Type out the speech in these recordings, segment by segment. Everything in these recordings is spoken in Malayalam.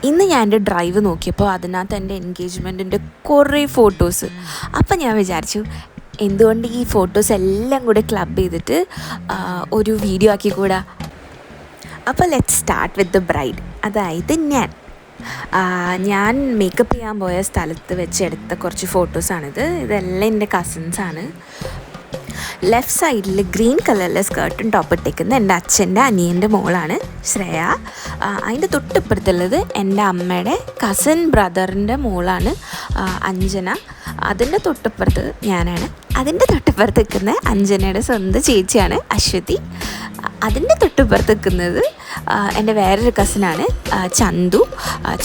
ഇന്ന് ഞാൻ എൻ്റെ ഡ്രൈവ് നോക്കിയപ്പോൾ അതിനകത്ത് എൻ്റെ എൻഗേജ്മെൻറ്റിൻ്റെ കുറേ ഫോട്ടോസ്. അപ്പം ഞാൻ വിചാരിച്ചു എന്തുകൊണ്ട് ഈ ഫോട്ടോസ് എല്ലാം കൂടെ ക്ലബ് ചെയ്തിട്ട് ഒരു വീഡിയോ ആക്കിക്കൂടാ. അപ്പോൾ let's start with the bride. അതായത് ഞാൻ മേക്കപ്പ് ചെയ്യാൻ പോയ സ്ഥലത്ത് വെച്ചെടുത്ത കുറച്ച് ഫോട്ടോസാണിത്. ഇതെല്ലാം എൻ്റെ കസിൻസാണ്. ലെഫ്റ്റ് സൈഡിൽ ഗ്രീൻ കളറിലെ സ്കേർട്ടും ടോപ്പ് ഇട്ടേക്കുന്ന എൻ്റെ അച്ഛൻ്റെ അനിയൻ്റെ മോളാണ് ശ്രേയ. അതിൻ്റെ തൊട്ടിപ്പുറത്തുള്ളത് എൻ്റെ അമ്മയുടെ കസിൻ ബ്രദറിൻ്റെ മോളാണ് അഞ്ജന. അതിൻ്റെ തൊട്ടിപ്പുറത്ത് ഞാനാണ്. അതിൻ്റെ തൊട്ടിപ്പുറത്ത് നിൽക്കുന്ന അഞ്ജനയുടെ സ്വന്തം ചേച്ചിയാണ് അശ്വതി. അതിൻ്റെ തൊട്ടിപ്പുറത്ത് നിൽക്കുന്നത് എൻ്റെ വേറൊരു കസിനാണ് ചന്തു.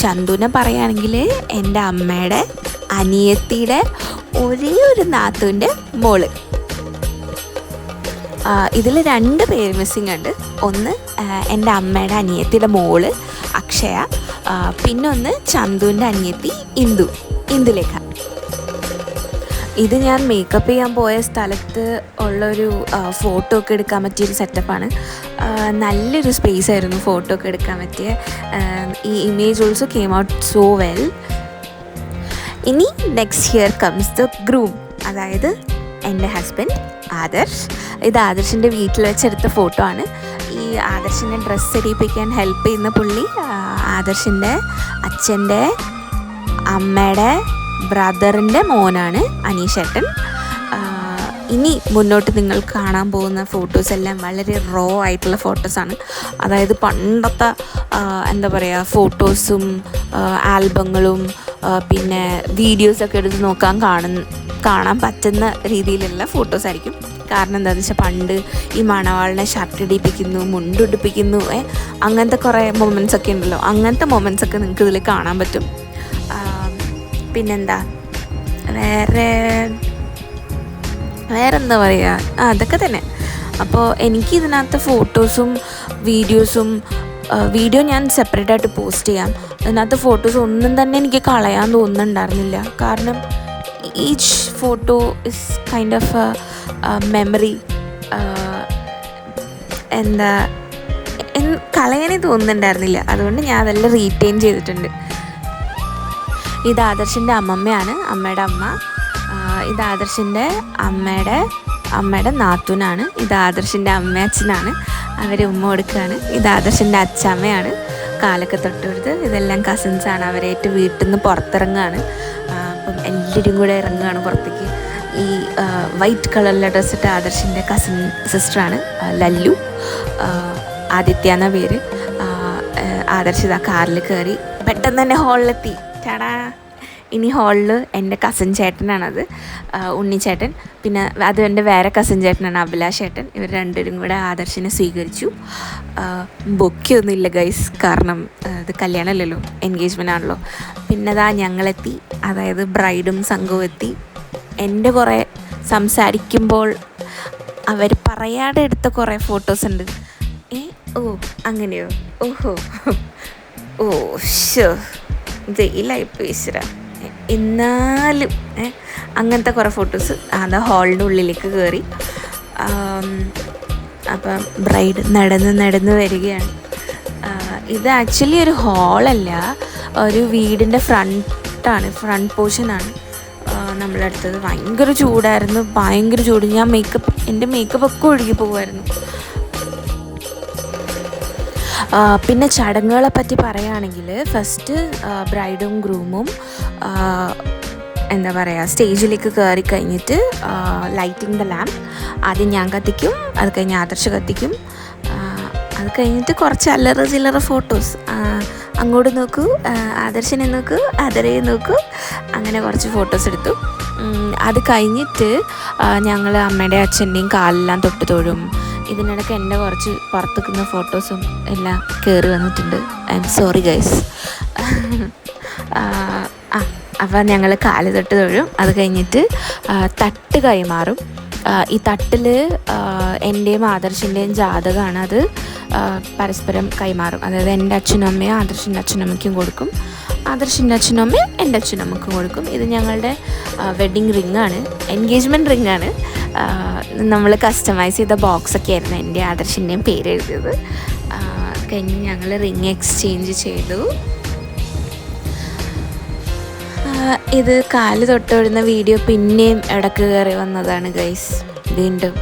ചന്തുവിനെ പറയുകയാണെങ്കിൽ എൻ്റെ അമ്മയുടെ അനിയത്തിയുടെ ഒരേ ഒരു നാത്തൂൻ്റെ മോള്. ഇതിൽ 2 പേര് മിസ്സിങ് ഉണ്ട്. ഒന്ന് എൻ്റെ അമ്മയുടെ അനിയത്തിയുടെ മോള് അക്ഷയ, പിന്നൊന്ന് ചന്തുവിൻ്റെ അനിയത്തി ഇന്ദുലേഖ. ഇത് ഞാൻ മേക്കപ്പ് ചെയ്യാൻ പോയ സ്ഥലത്ത് ഉള്ളൊരു ഫോട്ടോ ഒക്കെ എടുക്കാൻ പറ്റിയൊരു സെറ്റപ്പാണ്. നല്ലൊരു സ്പേസ് ആയിരുന്നു ഫോട്ടോ ഒക്കെ എടുക്കാൻ പറ്റിയ. ഈ image also came out so well. ഇനി next here comes the groom, അതായത് എൻ്റെ ഹസ്ബൻഡ് ആദർശ്. ഇത് ആദർശിൻ്റെ വീട്ടിൽ വെച്ചെടുത്ത ഫോട്ടോ ആണ്. ഈ ആദർശിനെ ഡ്രസ്സ് ഇടിപ്പിക്കാൻ ഹെൽപ്പ് ചെയ്യുന്ന പുള്ളി ആദർശിൻ്റെ അച്ഛൻ്റെ അമ്മയുടെ ബ്രദറിൻ്റെ മോനാണ് അനീഷേട്ടൻ. ഇനി മുന്നോട്ട് നിങ്ങൾ കാണാൻ പോകുന്ന ഫോട്ടോസ് എല്ലാം വളരെ റോ ആയിട്ടുള്ള ഫോട്ടോസാണ്. അതായത് പണ്ടത്തെ എന്താ പറയുക ഫോട്ടോസും ആൽബങ്ങളും പിന്നെ വീഡിയോസൊക്കെ എടുത്ത് കാണാൻ പറ്റുന്ന രീതിയിലുള്ള ഫോട്ടോസ് ആയിരിക്കും. കാരണം എന്താണെന്ന് വെച്ചാൽ പണ്ട് ഈ മണവാളിനെ ഷർട്ട് ഇടിപ്പിക്കുന്നു, മുണ്ടുടിപ്പിക്കുന്നു, അങ്ങനത്തെ കുറേ മൊമെൻറ്റ്സ് ഒക്കെ ഉണ്ടല്ലോ. അങ്ങനത്തെ മൊമെൻറ്റ്സ് ഒക്കെ നിങ്ങൾക്ക് ഇതിൽ കാണാൻ പറ്റും. പിന്നെന്താ വേറെന്താ പറയുക, അതൊക്കെ തന്നെ. അപ്പോൾ എനിക്ക് ഇതിനകത്ത് ഫോട്ടോസും വീഡിയോ ഞാൻ സെപ്പറേറ്റ് ആയിട്ട് പോസ്റ്റ് ചെയ്യാം. ഇതിനകത്ത് ഫോട്ടോസ് ഒന്നും തന്നെ എനിക്ക് കളയാൻ തോന്നുന്നുണ്ടായിരുന്നില്ല. കാരണം each photo is kind of memory. കളയാനേ തോന്നുന്നുണ്ടായിരുന്നില്ല. അതുകൊണ്ട് ഞാൻ അതെല്ലാം റീറ്റെയിൻ ചെയ്തിട്ടുണ്ട്. ഇത് ആദർശിൻ്റെ അമ്മമ്മയാണ്, അമ്മയുടെ അമ്മ. ഇത് ആദർശിൻ്റെ അമ്മയുടെ നാത്തൂനാണ്. ഇത് ആദർശിൻ്റെ അച്ഛനാണ്, അവർ ഉമ്മ കൊടുക്കുകയാണ്. ഇത് ആദർശിൻ്റെ അച്ഛമ്മയാണ്, കാലൊക്കെ തൊട്ടുകൊടുത്ത്. ഇതെല്ലാം കസിൻസാണ്. അവരായിട്ട് വീട്ടിൽ നിന്ന് പുറത്തിറങ്ങുകയാണ്. അപ്പം എല്ലാവരും കൂടെ ഇറങ്ങുകയാണ് പുറത്തേക്ക്. ഈ വൈറ്റ് കളറിലെ ഡ്രസ്സിട്ട് ആദർശിൻ്റെ കസിൻ സിസ്റ്ററാണ് ലല്ലു, ആദിത്യ എന്ന പേര്. ആദർശ് ഇതാ കാറിൽ കയറി പെട്ടെന്ന് തന്നെ ഹാളിലെത്തി. ചേടാ, ഇനി ഹാളിൽ എൻ്റെ കസിൻ ചേട്ടനാണത്, ഉണ്ണിച്ചേട്ടൻ. പിന്നെ അത് എൻ്റെ വേറെ കസിൻ ചേട്ടനാണ് അഭിലാഷ് ചേട്ടൻ. ഇവർ രണ്ടുപേരും കൂടെ ആദർശിനെ സ്വീകരിച്ചു. ബൊക്കെയൊന്നുമില്ല ഗൈസ്, കാരണം ഇത് കല്യാണമല്ലല്ലോ, എൻഗേജ്മെൻ്റ് ആണല്ലോ. പിന്നെ അതാ ഞങ്ങളെത്തി, അതായത് ബ്രൈഡും സംഘവും എത്തി. എൻ്റെ കുറേ സംസാരിക്കുമ്പോൾ അവർ പറയാതെ എടുത്ത കുറേ ഫോട്ടോസ് ഉണ്ട്. അങ്ങനെയോ? ഓഹോ, ഓ ഷോ, ജയിലായിപ്പോൾ ഈശ്വര. എന്നാലും അങ്ങനത്തെ കുറേ ഫോട്ടോസ്. അത് ഹാളിൻ്റെ ഉള്ളിലേക്ക് കയറി. അപ്പം ബ്രൈഡ് നടന്ന് വരികയാണ്. ഇത് ആക്ച്വലി ഒരു ഹാളല്ല, ഒരു വീടിൻ്റെ ഫ്രണ്ട് പോർഷനാണ് നമ്മളെടുത്തത്. ഭയങ്കര ചൂടായിരുന്നു, ഭയങ്കര ചൂട്. എൻ്റെ മേക്കപ്പ് ഒക്കെ ഒഴുകി പോകുമായിരുന്നു. പിന്നെ ചടങ്ങുകളെ പറ്റി പറയുകയാണെങ്കിൽ ഫസ്റ്റ് ബ്രൈഡും ഗ്രൂമും എന്താ പറയുക സ്റ്റേജിലേക്ക് കയറി കഴിഞ്ഞിട്ട് ലൈറ്റിംഗ് ദ ലാമ്പ് ആദ്യം ഞാൻ കത്തിക്കും, അത് കഴിഞ്ഞ് ആദർശ് കത്തിക്കും. അത് കഴിഞ്ഞിട്ട് കുറച്ച് അല്ലറ ചില്ലറ ഫോട്ടോസ്. അങ്ങോട്ട് നോക്കൂ, ആദർശിനെ നോക്കൂ, ആദരയെ നോക്കൂ, അങ്ങനെ കുറച്ച് ഫോട്ടോസ് എടുത്തു. അത് കഴിഞ്ഞിട്ട് ഞങ്ങൾ അമ്മയുടെ അച്ഛൻ്റെയും കാലെല്ലാം തൊട്ട് തൊഴും. ഇതിനിടയ്ക്ക് എൻ്റെ കുറച്ച് പുറത്തുനിൽക്കുന്ന ഫോട്ടോസും എല്ലാം കയറി വന്നിട്ടുണ്ട്. I am sorry guys. അപ്പോൾ ഞങ്ങൾ കാല് തൊട്ട് തൊഴും. അത് കഴിഞ്ഞിട്ട് തട്ട് കൈമാറും. ഈ തട്ടിൽ എൻ്റെയും ആദർശിൻ്റെയും ജാതകമാണ്. അത് പരസ്പരം കൈമാറും. അതായത് എൻ്റെ അച്ഛനും അമ്മയും ആദർശിൻ്റെ അച്ഛനമ്മയ്ക്കും കൊടുക്കും, ആദർശിൻ്റെ അച്ഛനും അമ്മയും എൻ്റെ അച്ഛനമ്മയ്ക്കും കൊടുക്കും. ഇത് ഞങ്ങളുടെ വെഡ്ഡിങ് റിങ്ങാണ്, എൻഗേജ്മെൻറ്റ് റിങ്ങാണ്. നമ്മൾ കസ്റ്റമൈസ് ചെയ്ത ബോക്സൊക്കെ ആയിരുന്നു എൻ്റെ ആദർശിൻ്റെയും പേര് എഴുതിയത്. കഴിഞ്ഞ് ഞങ്ങൾ റിങ് എക്സ്ചേഞ്ച് ചെയ്തു. ഇത് കാല് തൊട്ടുവിടുന്ന വീഡിയോ പിന്നെയും ഇടക്ക് കയറി വന്നതാണ് ഗൈസ്, വീണ്ടും.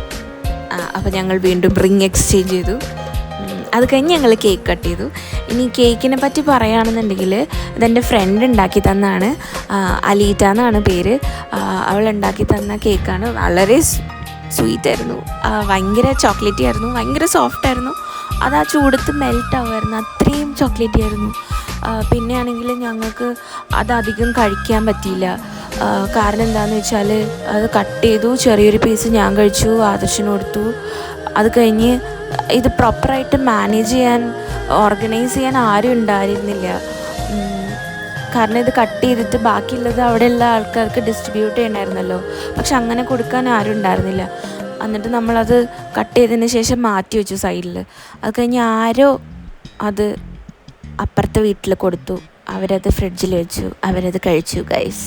അപ്പോൾ ഞങ്ങൾ വീണ്ടും റിങ് എക്സ്ചേഞ്ച് ചെയ്തു. അത് കഴിഞ്ഞ് ഞങ്ങൾ കേക്ക് കട്ട് ചെയ്തു. ഇനി കേക്കിനെ പറ്റി പറയുകയാണെന്നുണ്ടെങ്കിൽ ഇതെൻ്റെ ഫ്രണ്ട് ഉണ്ടാക്കി തന്നാണ്, അലീറ്റ എന്നാണ് പേര്. അവൾ ഉണ്ടാക്കി തന്ന കേക്കാണ്. വളരെ സ്വീറ്റായിരുന്നു, ഭയങ്കര ചോക്ലേറ്റി ആയിരുന്നു, ഭയങ്കര സോഫ്റ്റായിരുന്നു. അത് ആ ചൂടത്ത് മെൽറ്റ് ആവുമായിരുന്നു, അത്രയും ചോക്ലേറ്റി ആയിരുന്നു. പിന്നെ ആണെങ്കിൽ ഞങ്ങൾക്ക് അതധികം കഴിക്കാൻ പറ്റിയില്ല. കാരണം എന്താണെന്ന് വെച്ചാൽ അത് കട്ട് ചെയ്തു, ചെറിയൊരു പീസ് ഞാൻ കഴിച്ചു, ആദർശിന് കൊടുത്തു. അത് കഴിഞ്ഞ് ഇത് പ്രോപ്പറായിട്ട് മാനേജ് ചെയ്യാൻ, ഓർഗനൈസ് ചെയ്യാൻ ആരും ഉണ്ടായിരുന്നില്ല. കാരണം ഇത് കട്ട് ചെയ്തിട്ട് ബാക്കിയുള്ളത് അവിടെയുള്ള ആൾക്കാർക്ക് ഡിസ്ട്രിബ്യൂട്ട് ചെയ്യണമായിരുന്നല്ലോ. പക്ഷെ അങ്ങനെ കൊടുക്കാൻ ആരും ഉണ്ടായിരുന്നില്ല. എന്നിട്ട് നമ്മളത് കട്ട് ചെയ്തതിന് ശേഷം മാറ്റി വെച്ചു സൈഡിൽ. അത് കഴിഞ്ഞ് ആരോ അത് അപ്പുറത്തെ വീട്ടിൽ കൊടുത്തു, അവരത് ഫ്രിഡ്ജിൽ വെച്ചു, അവരത് കഴിച്ചു ഗൈസ്.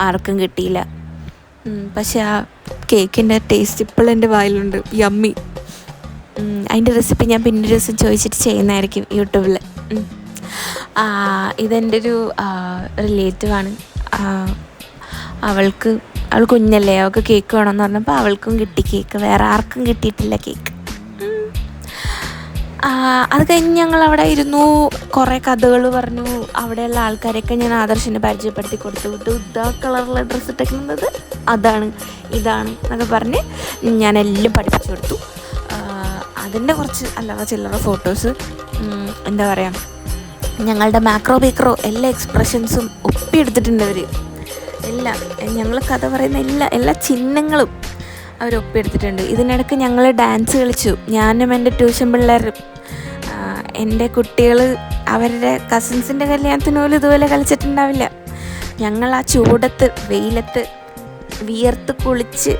ആർക്കും കിട്ടിയില്ല. പക്ഷെ ആ കേക്കിൻ്റെ ടേസ്റ്റ് ഇപ്പോഴും എൻ്റെ വായിലുണ്ട്, യമ്മി. അതിൻ്റെ റെസിപ്പി ഞാൻ പിന്നെ ഒരു ദിവസം ചോദിച്ചിട്ട് ചെയ്യുന്നതായിരിക്കും യൂട്യൂബിൽ. ഇതെൻ്റെ ഒരു റിലേറ്റീവാണ്. അവൾ കുഞ്ഞല്ലേ, അവൾക്ക് കേക്ക് വേണമെന്ന് പറഞ്ഞപ്പോൾ അവൾക്കും കിട്ടി കേക്ക്, വേറെ ആർക്കും കിട്ടിയിട്ടില്ല കേക്ക്. അത് കഴിഞ്ഞ് ഞങ്ങൾ അവിടെ ഇരുന്നു, കുറേ കഥകൾ പറഞ്ഞു. അവിടെയുള്ള ആൾക്കാരെയൊക്കെ ഞാൻ ആദർശിനെ പരിചയപ്പെടുത്തി കൊടുത്തു. ഇതാ കളറിലെ ഡ്രസ്സ് ഇട്ടേക്കുന്നത്, അതാണ് ഇതാണ് എന്നൊക്കെ പറഞ്ഞ് ഞാനെല്ലാം പഠിപ്പിച്ചു കൊടുത്തു. അതിൻ്റെ കുറച്ച് അല്ലറ ചില്ലറ ഫോട്ടോസ്, എന്താ പറയുക, ഞങ്ങളുടെ മാക്രോ ബേക്രോ എല്ലാ എക്സ്പ്രഷൻസും ഒപ്പിയെടുത്തിട്ടുണ്ട് അവർ. എല്ലാം ഞങ്ങൾ കഥ പറയുന്ന എല്ലാ ചിഹ്നങ്ങളും അവരൊപ്പിയെടുത്തിട്ടുണ്ട്. ഇതിനിടയ്ക്ക് ഞങ്ങൾ ഡാൻസ് കളിച്ചു, ഞാനും എൻ്റെ ട്യൂഷൻ പിള്ളേരും. എൻ്റെ കുട്ടികൾ അവരുടെ കസിൻസിൻ്റെ കല്യാണത്തിന് പോലും ഇതുപോലെ കളിച്ചിട്ടുണ്ടാവില്ല. ഞങ്ങൾ ആ ചൂടത്ത് വെയിലത്ത് വിയർത്ത് കുളിച്ച്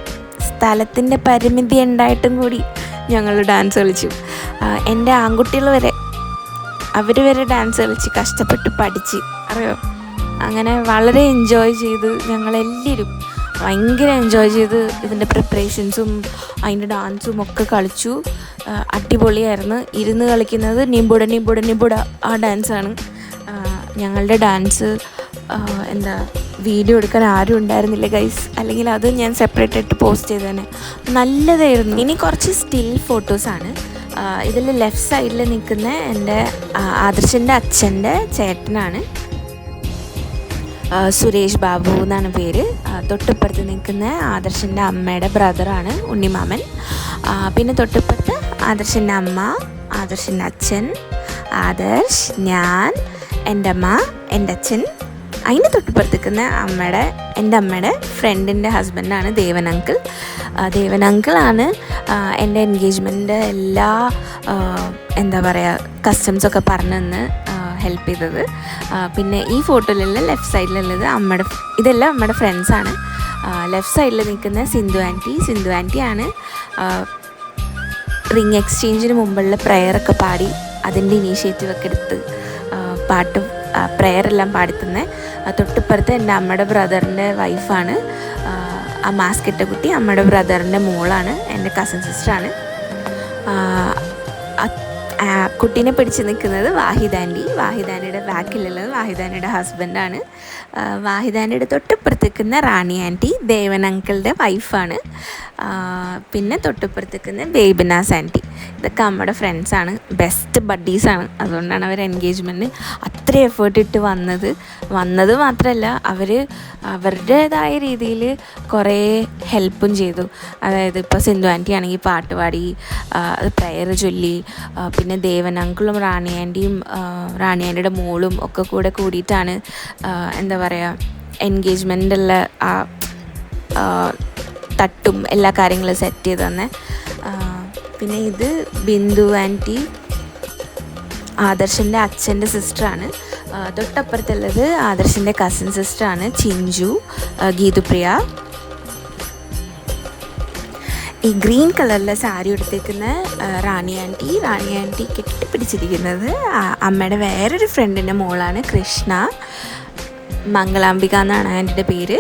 സ്ഥലത്തിൻ്റെ പരിമിതി ഉണ്ടായിട്ടും കൂടി ഞങ്ങൾ ഡാൻസ് കളിച്ചു. എൻ്റെ ആൺകുട്ടികൾ വരെ, അവർ വരെ ഡാൻസ് കളിച്ച് കഷ്ടപ്പെട്ട് പഠിച്ച്, അറിയോ. അങ്ങനെ വളരെ എൻജോയ് ചെയ്ത് ഞങ്ങളെല്ലാവരും ഭയങ്കര എൻജോയ് ചെയ്ത് ഇതിൻ്റെ പ്രിപ്പറേഷൻസും അതിൻ്റെ ഡാൻസും ഒക്കെ കളിച്ചു. അടിപൊളിയായിരുന്നു. ഇരുന്ന് കളിക്കുന്നത് നിമ്പുട ആ ഡാൻസാണ്. ഞങ്ങളുടെ ഡാൻസ് എന്താ വീഡിയോ എടുക്കാൻ ആരും ഉണ്ടായിരുന്നില്ല ഗൈസ്, അല്ലെങ്കിൽ അത് ഞാൻ സെപ്പറേറ്റ് ആയിട്ട് പോസ്റ്റ് ചെയ്തേനെ. നല്ലതായിരുന്നു. ഇനി കുറച്ച് സ്റ്റിൽ ഫോട്ടോസാണ്. ഇതിൽ ലെഫ്റ്റ് സൈഡിൽ നിൽക്കുന്ന എൻ്റെ ആദർശിൻ്റെ അച്ഛൻ്റെ ചേട്ടനാണ്, സുരേഷ് ബാബു എന്നാണ് പേര്. തൊട്ടിപ്പുറത്ത് നിൽക്കുന്ന ആദർശിൻ്റെ അമ്മയുടെ ബ്രദറാണ് ഉണ്ണിമാമൻ. പിന്നെ തൊട്ടിപ്പുറത്ത് ആദർശിൻ്റെ അമ്മ, ആദർശിൻ്റെ അച്ഛൻ, ആദർശ്, ഞാൻ, എൻ്റെ അമ്മ, എൻ്റെ അച്ഛൻ. അതിൻ്റെ തൊട്ടിപ്പുറത്ത് നിൽക്കുന്ന എൻ്റെ അമ്മയുടെ ഫ്രണ്ടിൻ്റെ ഹസ്ബൻഡാണ് ദേവൻ അങ്കിൾ. ദേവൻ അങ്കിളാണ് എൻ്റെ എൻഗേജ്മെൻറ്റിൻ്റെ എല്ലാ എന്താ പറയുക കസ്റ്റംസൊക്കെ പറഞ്ഞു തന്ന് ഹെൽപ്പ് ചെയ്തത്. പിന്നെ ഈ ഫോട്ടോയിലുള്ള ലെഫ്റ്റ് സൈഡിലുള്ളത് ഇതെല്ലാം അമ്മയുടെ ഫ്രണ്ട്സാണ്. ലെഫ്റ്റ് സൈഡിൽ നിൽക്കുന്ന സിന്ധു ആൻറ്റിയാണ് റിങ് എക്സ്ചേഞ്ചിന് മുമ്പുള്ള പ്രെയറൊക്കെ പാടി അതിൻ്റെ ഇനീഷ്യേറ്റീവൊക്കെ എടുത്ത് പാട്ടും പ്രെയറെല്ലാം പാടിത്തന്നെ. തൊട്ടിപ്പുറത്ത് എൻ്റെ അമ്മയുടെ ബ്രദറിൻ്റെ വൈഫാണ്, ആ മാസ്ക് ഇട്ട കുട്ടി അമ്മയുടെ ബ്രദറിൻ്റെ മോളാണ്, എൻ്റെ കസിൻ സിസ്റ്ററാണ്. കുട്ടീനെ പിടിച്ച് നിൽക്കുന്നത് വാഹിദാനിയുടെ ബാക്കിലുള്ളത് വാഹിദാനിയുടെ ഹസ്ബൻഡാണ്. വാഹിദാനിയുടെ തൊട്ടിപ്പുറത്ത് നിൽക്കുന്ന റാണി ആൻറ്റി ദേവൻ അങ്കിളുടെ വൈഫാണ്. പിന്നെ തൊട്ടിപ്പുറത്ത് നിൽക്കുന്ന ബേബിനാസ് ആൻറ്റി. ഇതൊക്കെ നമ്മുടെ ഫ്രണ്ട്സാണ്, ബെസ്റ്റ് ബഡ്ഡീസാണ്. അതുകൊണ്ടാണ് അവർ എൻഗേജ്മെൻറ്റിന് അത്ര എഫേർട്ട് ഇട്ട് വന്നത് മാത്രമല്ല, അവർ അവരുടേതായ രീതിയിൽ കുറേ ഹെൽപ്പും ചെയ്തു. അതായത് ഇപ്പോൾ സിന്ധു ആൻറ്റി ആണെങ്കിൽ പാട്ട് പാടി, പ്രയർ ചൊല്ലി, പിന്നെ ദേവൻ അങ്കിളും റാണി ആൻറ്റിയുടെ മോളും ഒക്കെ കൂടിയിട്ടാണ് എന്താ പറയുക എൻഗേജ്മെൻറ്റുള്ള ആ തട്ടും എല്ലാ കാര്യങ്ങളും സെറ്റ് ചെയ്ത് തന്നെ. പിന്നെ ഇത് ബിന്ദു ആൻറ്റി ആദർശിൻ്റെ അച്ഛൻ്റെ സിസ്റ്ററാണ്. തൊട്ടപ്പുറത്തുള്ളത് ആദർശിൻ്റെ കസിൻ സിസ്റ്ററാണ് ചിഞ്ചു, ഗീതുപ്രിയ. ഈ ഗ്രീൻ കളറിലെ സാരി എടുത്തേക്കുന്ന റാണി ആൻറ്റി കെട്ടിപ്പിടിച്ചിരിക്കുന്നത് അമ്മയുടെ വേറൊരു ഫ്രണ്ടിൻ്റെ മോളാണ്, കൃഷ്ണ. മംഗളാംബിക എന്നാണ് ആൻറ്റിയുടെ പേര്.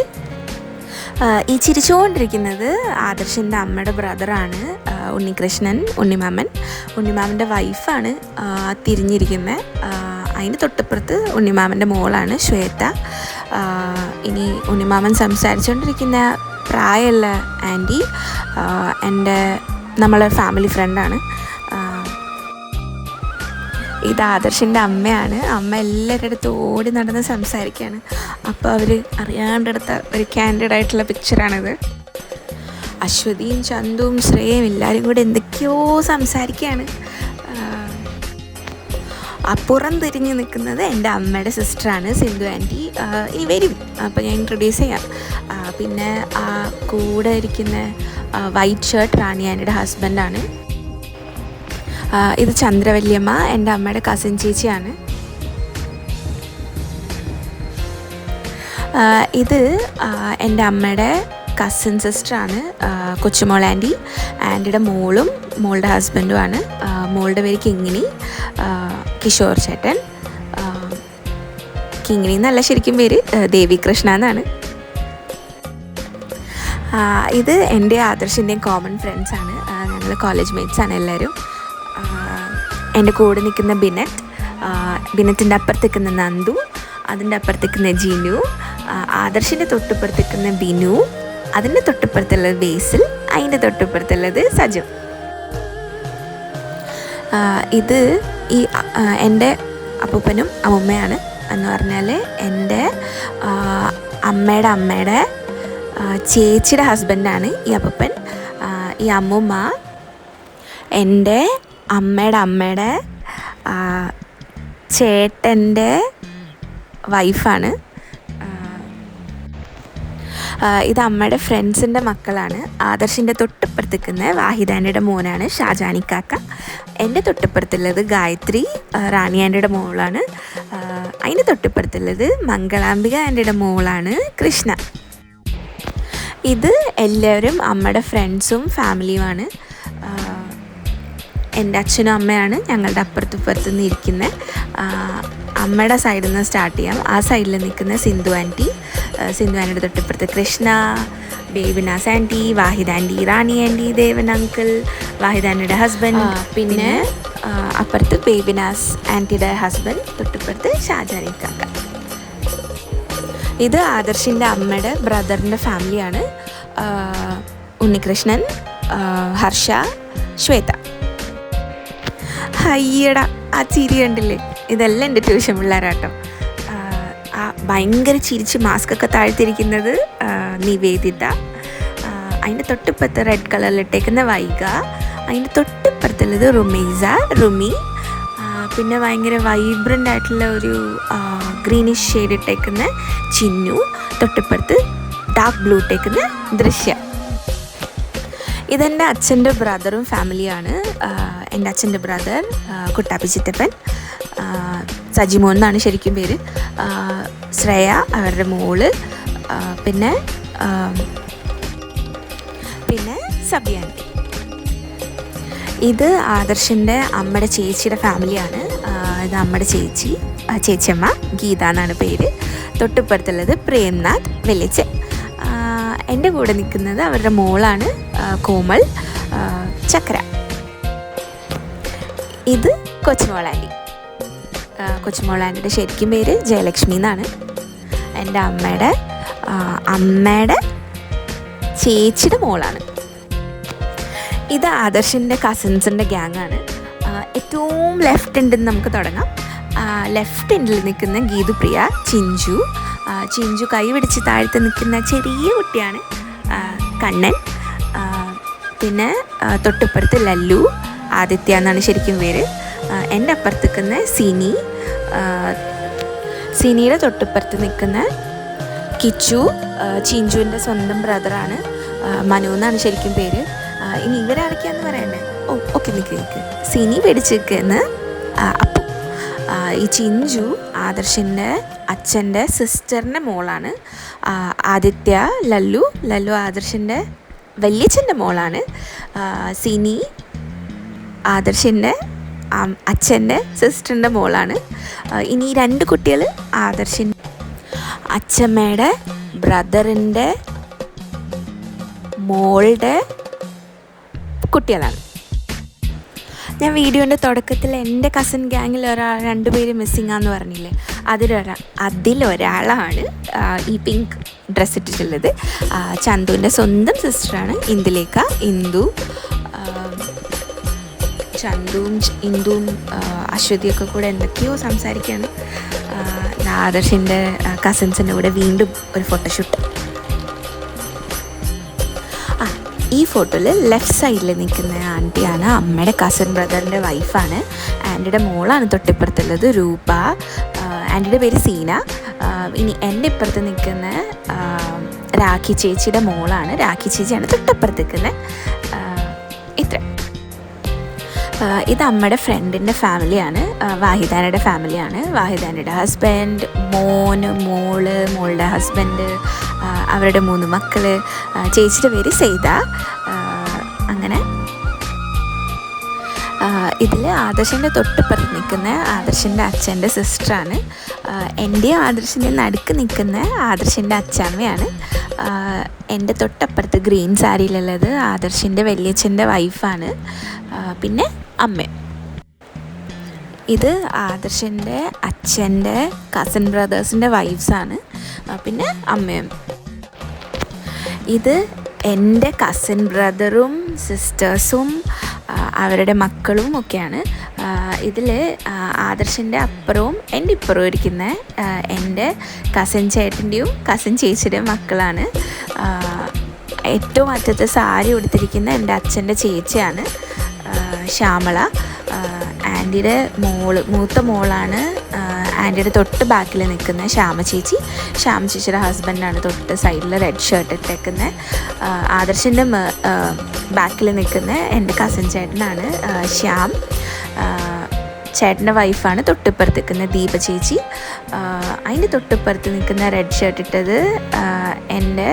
ഈ ചിരിച്ചുകൊണ്ടിരിക്കുന്നത് ആദർശിൻ്റെ അമ്മയുടെ ബ്രദറാണ്, ഉണ്ണിമാമൻ്റെ വൈഫാണ് തിരിഞ്ഞിരിക്കുന്നത്. അതിന് തൊട്ടപ്പുറത്ത് ഉണ്ണിമാമൻ്റെ മോളാണ് ശ്വേത. ഇനി ഉണ്ണിമാമൻ സംസാരിച്ചുകൊണ്ടിരിക്കുന്ന പ്രായമുള്ള ആൻറ്റി നമ്മളെ ഫാമിലി ഫ്രണ്ടാണ്. ഇത് ആദർശിൻ്റെ അമ്മയാണ്. അമ്മ എല്ലാവരുടെ അടുത്ത് ഓടി നടന്ന് സംസാരിക്കുകയാണ്. അപ്പോൾ അവർ അറിയാണ്ടെടുത്ത ഒരു ക്യാൻഡിഡായിട്ടുള്ള പിക്ചറാണിത്. അശ്വതിയും ചന്തുവും ശ്രേയയും എല്ലാവരും കൂടെ എന്തൊക്കെയോ സംസാരിക്കുകയാണ്. അപ്പുറം തിരിഞ്ഞ് നിൽക്കുന്നത് എൻ്റെ അമ്മയുടെ സിസ്റ്ററാണ്, സിന്ധു ആൻറ്റി. ഇനി വരും, അപ്പോൾ ഞാൻ ഇൻട്രൊഡ്യൂസ് ചെയ്യാം. പിന്നെ ആ കൂടെ ഇരിക്കുന്ന വൈറ്റ് ഷർട്ട് റാണി ആൻറ്റിയുടെ ഹസ്ബൻഡാണ്. ഇത് ചന്ദ്രവല്യമ്മ, എൻ്റെ അമ്മയുടെ കസിൻ ചേച്ചിയാണ്. ഇത് എൻ്റെ അമ്മയുടെ കസിൻ സിസ്റ്ററാണ്, കൊച്ചുമോൾ ആൻറ്റി. ആൻറ്റിയുടെ മോളും മോളുടെ ഹസ്ബൻഡുമാണ്. മോളുടെ പേര് കിങ്ങിണി, കിഷോർ ചേട്ടൻ. കിങ്ങിണി എന്നല്ല ശരിക്കും പേര്, ദേവികൃഷ്ണ എന്നാണ്. ഇത് എൻ്റെ ആദർശിൻ്റെയും കോമൺ ഫ്രണ്ട്സാണ്. ഞങ്ങൾ കോളേജ് മേറ്റ്സാണ് എല്ലാവരും. എൻ്റെ കൂടെ നിൽക്കുന്ന ബിനറ്റിൻ്റെ അപ്പുറത്ത് നിൽക്കുന്ന നന്ദു, അതിൻ്റെ അപ്പുറത്ത് നിൽക്കുന്ന ജിനു, ആദർശിൻ്റെ തൊട്ടിപ്പുറത്ത് നിൽക്കുന്ന ബിനു, അതിൻ്റെ തൊട്ടിപ്പുറത്തുള്ളത് ബേസിൽ, അതിൻ്റെ തൊട്ടിപ്പുറത്തുള്ളത് സജു. ഇത് എൻ്റെ അപ്പൂപ്പനും അമ്മൂമ്മയാണ്. എന്ന് പറഞ്ഞാൽ എൻ്റെ അമ്മയുടെ ചേച്ചിയുടെ ഹസ്ബൻഡാണ് ഈ അപ്പൂപ്പൻ. ഈ അമ്മൂമ്മ എൻ്റെ അമ്മയുടെ ചേട്ടൻ്റെ വൈഫാണ്. ഇത് അമ്മയുടെ ഫ്രണ്ട്സിൻ്റെ മക്കളാണ്. ആദർശിൻ്റെ തൊട്ടിപ്പുറത്തേക്കുന്ന വാഹിദാൻ്റെ മോനാണ് ഷാജാനിക്കാക്ക. എൻ്റെ തൊട്ടിപ്പുറത്തുള്ളത് ഗായത്രി, റാണി ആൻറ്റിയുടെ മോളാണ്. അതിൻ്റെ തൊട്ടിപ്പുറത്തുള്ളത് മംഗളാംബിക ആൻറ്റിയുടെ മോളാണ് കൃഷ്ണ. ഇത് എല്ലാവരും അമ്മയുടെ ഫ്രണ്ട്സും ഫാമിലിയുമാണ്. എൻ്റെ അച്ഛനും അമ്മയാണ് ഞങ്ങളുടെ അപ്പുറത്തും ഇരിക്കുന്നത്. അമ്മയുടെ സൈഡിൽ നിന്ന് സ്റ്റാർട്ട് ചെയ്യാം. ആ സൈഡിൽ നിൽക്കുന്ന സിന്ധു ആൻറ്റിയുടെ തൊട്ടിപ്പുറത്ത് കൃഷ്ണ, ബേബിനാസ് ആൻറ്റി, വാഹിദ് ആൻറ്റി, റാണി ആൻറ്റി, ദേവൻ അങ്കിൾ, വാഹിദ് ആൻറ്റിയുടെ ഹസ്ബൻഡ്. പിന്നെ അപ്പുറത്ത് ബേബിനാസ് ആൻറ്റിയുടെ ഹസ്ബൻഡ്, തൊട്ടിപ്പുറത്ത് ഷാജാനി കാക്ക. ഇത് ആദർശിൻ്റെ അമ്മയുടെ ബ്രദറിൻ്റെ ഫാമിലിയാണ്. ഉണ്ണികൃഷ്ണൻ, ഹർഷ, ശ്വേത. ഹയ്യടാ, ആ ചിരി കണ്ടില്ലേ? ഇതെല്ലാം എൻ്റെ ട്യൂഷൻ പിള്ളേരാട്ടോ. ഭയങ്കര ചിരിച്ച് മാസ്കൊക്കെ താഴ്ത്തിരിക്കുന്നത് നിവേദിത. അതിൻ്റെ തൊട്ടിപ്പുറത്ത് റെഡ് കളറിലിട്ടേക്കുന്ന വൈഗ. അതിൻ്റെ തൊട്ടിപ്പുറത്തുള്ളത് റുമി. പിന്നെ ഭയങ്കര വൈബ്രൻ്റ് ആയിട്ടുള്ള ഒരു ഗ്രീനിഷ് ഷെയ്ഡ് ഇട്ടേക്കുന്ന ചിന്നു. തൊട്ടിപ്പുറത്ത് ഡാർക്ക് ബ്ലൂ ഇട്ടേക്കുന്ന ദൃശ്യ. ഇതെൻ്റെ അച്ഛൻ്റെ ബ്രദറും ഫാമിലിയാണ്. എൻ്റെ അച്ഛൻ്റെ ബ്രദർ കുട്ടാപ്പി ചിറ്റപ്പൻ, സജിമോൻ എന്നാണ് ശരിക്കും പേര്. ശ്രേയ അവരുടെ മോള്, പിന്നെ സബി ആൻറ്റി. ഇത് ആദർശിൻ്റെ അമ്മയുടെ ചേച്ചിയുടെ ഫാമിലിയാണ്. ഇത് അമ്മയുടെ ചേച്ചിയമ്മ ഗീത എന്നാണ് പേര്. തൊട്ടിപ്പുറത്തുള്ളത് പ്രേംനാഥ് വെളിച്ചൻ. എൻ്റെ കൂടെ നിൽക്കുന്നത് അവരുടെ മോളാണ് കോമൾ, ചക്ര. ഇത് കൊച്ചുമോളാൻറ്റിയുടെ ശരിക്കും പേര് ജയലക്ഷ്മി എന്നാണ്. എൻ്റെ അമ്മയുടെ ചേച്ചിയുടെ മോളാണ്. ഇത് ആദർശിൻ്റെ കസിൻസിൻ്റെ ഗ്യാങ്ങാണ്. ഏറ്റവും ലെഫ്റ്റ് എൻഡിൽ നമുക്ക് തുടങ്ങാം. ലെഫ്റ്റ് എൻഡിൽ നിൽക്കുന്ന ഗീതുപ്രിയ, ചിഞ്ചു കൈ പിടിച്ച് താഴത്ത് നിൽക്കുന്ന ചെറിയ കുട്ടിയാണ് കണ്ണൻ. പിന്നെ തൊട്ടിപ്പുറത്ത് ലല്ലു, ആദിത്യ എന്നാണ് ശരിക്കും പേര്. എൻ്റെ അപ്പുറത്ത് നിൽക്കുന്ന സിനിയുടെ തൊട്ടിപ്പുറത്ത് നിൽക്കുന്ന കിച്ചു, ചിഞ്ചുവിൻ്റെ സ്വന്തം ബ്രദറാണ്. മനു എന്നാണ് ശരിക്കും പേര്. ഇനി ഇവരാരൊക്കെയാണെന്ന് പറയണ്ടേ? ഓക്കെ, നിൽക്ക്. സിനി പിടിച്ച് നിൽക്കുന്ന അപ്പു. ഈ ചിഞ്ചു ആദർശിൻ്റെ അച്ഛൻ്റെ സിസ്റ്ററിൻ്റെ മോളാണ്. ആദിത്യ, ലല്ലു ആദർശിൻ്റെ വല്യച്ഛൻ്റെ മോളാണ്. സിനി ആദർശിൻ്റെ അച്ഛൻ്റെ സിസ്റ്ററിൻ്റെ മോളാണ്. ഇനി 2 കുട്ടികൾ ആദർശിൻ്റെ അച്ഛമ്മയുടെ ബ്രദറിൻ്റെ മോളുടെ കുട്ടികളാണ്. ഞാൻ വീഡിയോൻ്റെ തുടക്കത്തിൽ എൻ്റെ കസിൻ ഗ്യാങ്ങിൽ 2 പേര് മിസ്സിങ്ങാന്ന് പറഞ്ഞില്ലേ, അതിലൊരാളാണ് ഈ പിങ്ക് ഡ്രസ്സ് ഇട്ടിട്ടുള്ളത്. ചന്തുവിൻ്റെ സ്വന്തം സിസ്റ്ററാണ് ഇന്ദുലേഖ. ചന്തുവും ഇന്ദുവും അശ്വതിയൊക്കെ കൂടെ എന്തൊക്കെയോ സംസാരിക്കുകയാണ്. ആദർശിൻ്റെ കസിൻസിൻ്റെ കൂടെ വീണ്ടും ഒരു ഫോട്ടോഷൂട്ട്. ഈ ഫോട്ടോയിൽ ലെഫ്റ്റ് സൈഡിൽ നിൽക്കുന്ന ആൻറ്റിയാണ് അമ്മയുടെ കസിൻ ബ്രദറിൻ്റെ വൈഫാണ്. ആൻറ്റിയുടെ മോളാണ് തൊട്ടിപ്പുറത്തുള്ളത്, രൂപ. ആൻറ്റിയുടെ പേര് സീന. ഇനി എൻ്റെ ഇപ്പുറത്ത് നിൽക്കുന്ന രാഖി ചേച്ചിയുടെ മോളാണ്. രാഖി ചേച്ചിയാണ് തൊട്ടപ്പുറത്ത് നിൽക്കുന്നത്. ഇത്ര. ഇത് അമ്മയുടെ ഫ്രണ്ടിൻ്റെ ഫാമിലിയാണ്, വാഹിദാനയുടെ ഫാമിലിയാണ്. വാഹിദാനയുടെ ഹസ്ബൻഡ്, മോളുടെ ഹസ്ബൻഡ്, അവരുടെ 3 മക്കൾ. ചേച്ചിയുടെ പേര് സെയ്ത. അങ്ങനെ ഇതിൽ ആദർശിൻ്റെ തൊട്ടിപ്പുറത്ത് നിൽക്കുന്ന ആദർശിൻ്റെ അച്ഛൻ്റെ സിസ്റ്ററാണ്. എൻ്റെയും ആദർശിൻ്റെ നടുക്ക് നിൽക്കുന്ന ആദർശിൻ്റെ അച്ഛമ്മയാണ്. എൻ്റെ തൊട്ടപ്പുറത്ത് ഗ്രീൻ സാരിയിലുള്ളത് ആദർശിൻ്റെ വലിയച്ഛൻ്റെ വൈഫാണ്. പിന്നെ അമ്മ. ഇത് ആദർശിൻ്റെ അച്ഛൻ്റെ കസിൻ ബ്രദേഴ്സിൻ്റെ വൈഫ്സാണ്. പിന്നെ അമ്മയും. ഇത് എൻ്റെ കസിൻ ബ്രദറും സിസ്റ്റേഴ്സും അവരുടെ മക്കളും ഒക്കെയാണ്. ഇതിൽ ആദർശിൻ്റെ അപ്പുറവും എൻ്റെ ഇപ്പുറവും ഇരിക്കുന്ന എൻ്റെ കസിൻ ചേട്ടൻ്റെയും കസിൻ ചേച്ചിയുടെയും മക്കളാണ്. ഏറ്റവും അറ്റത്ത് സാരി ഉടുത്തിരിക്കുന്ന എൻ്റെ അച്ഛൻ്റെ ചേച്ചിയാണ് ശ്യാമള. ആൻറ്റിയുടെ മൂത്ത മോളാണ് ആൻറ്റിയുടെ തൊട്ട് ബാക്കിൽ നിൽക്കുന്ന ശ്യാമ ചേച്ചിയുടെ ഹസ്ബൻഡാണ് തൊട്ട് സൈഡിൽ റെഡ് ഷർട്ട് ഇട്ടേക്കുന്നത്. ആദർശിൻ്റെ ബാക്കിൽ നിൽക്കുന്ന എൻ്റെ കസിൻ ചേട്ടനാണ് ശ്യാം. ചേട്ടൻ്റെ വൈഫാണ് തൊട്ടിപ്പുറത്ത് നിൽക്കുന്ന ദീപ ചേച്ചി. അതിൻ്റെ തൊട്ടിപ്പുറത്ത് നിൽക്കുന്ന റെഡ് ഷർട്ട് ഇട്ടത് എൻ്റെ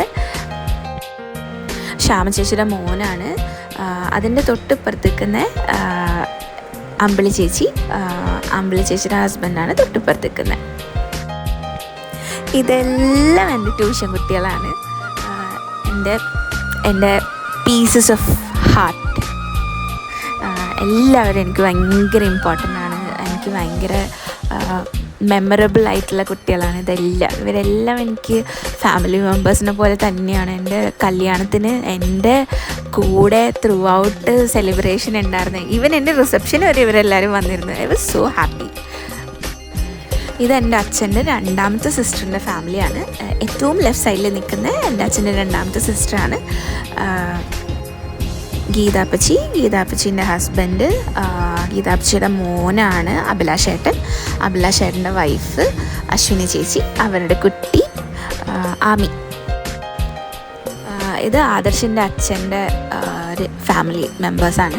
ശ്യാമ ചേച്ചിയുടെ മോനാണ്. അതിൻ്റെ തൊട്ടിപ്പുറത്ത് നിൽക്കുന്ന അമ്പിളി ചേച്ചിയുടെ ഹസ്ബൻഡാണ് തൊട്ടിപ്പുറത്ത് നിൽക്കുന്നത്. ഇതെല്ലാം എൻ്റെ ട്യൂഷൻ കുട്ടികളാണ്, എൻ്റെ പീസസ് ഓഫ് ഹാർട്ട്. എല്ലാവരും എനിക്ക് ഭയങ്കര ഇമ്പോർട്ടൻ്റ് ആണ്. എനിക്ക് ഭയങ്കര മെമ്മറബിൾ ആയിട്ടുള്ള കുട്ടികളാണ് ഇവരെല്ലാം എനിക്ക് ഫാമിലി മെമ്പേഴ്സിനെ പോലെ തന്നെയാണ്. എൻ്റെ കല്യാണത്തിന് എൻ്റെ കൂടെ ത്രൂ ഔട്ട് സെലിബ്രേഷൻ ഉണ്ടായിരുന്നത്. ഈവൻ എൻ്റെ റിസപ്ഷൻ വരെ ഇവരെല്ലാവരും വന്നിരുന്നു. I was so happy. ഇതെൻ്റെ അച്ഛൻ്റെ രണ്ടാമത്തെ സിസ്റ്ററിൻ്റെ ഫാമിലിയാണ്. ഏറ്റവും ലെഫ്റ്റ് സൈഡിൽ നിൽക്കുന്ന എൻ്റെ അച്ഛൻ്റെ രണ്ടാമത്തെ സിസ്റ്ററാണ് ഗീതാപ്പച്ചീൻ്റെ ഹസ്ബൻഡ്. ഗീതാപ്പച്ചിയുടെ മോനാണ് അഭിലാഷേട്ടൻ്റെ വൈഫ് അശ്വിനി ചേച്ചി, അവരുടെ കുട്ടി ആമി. ഇത് ആദർശിൻ്റെ അച്ഛൻ്റെ ഫാമിലി മെമ്പേഴ്സാണ്.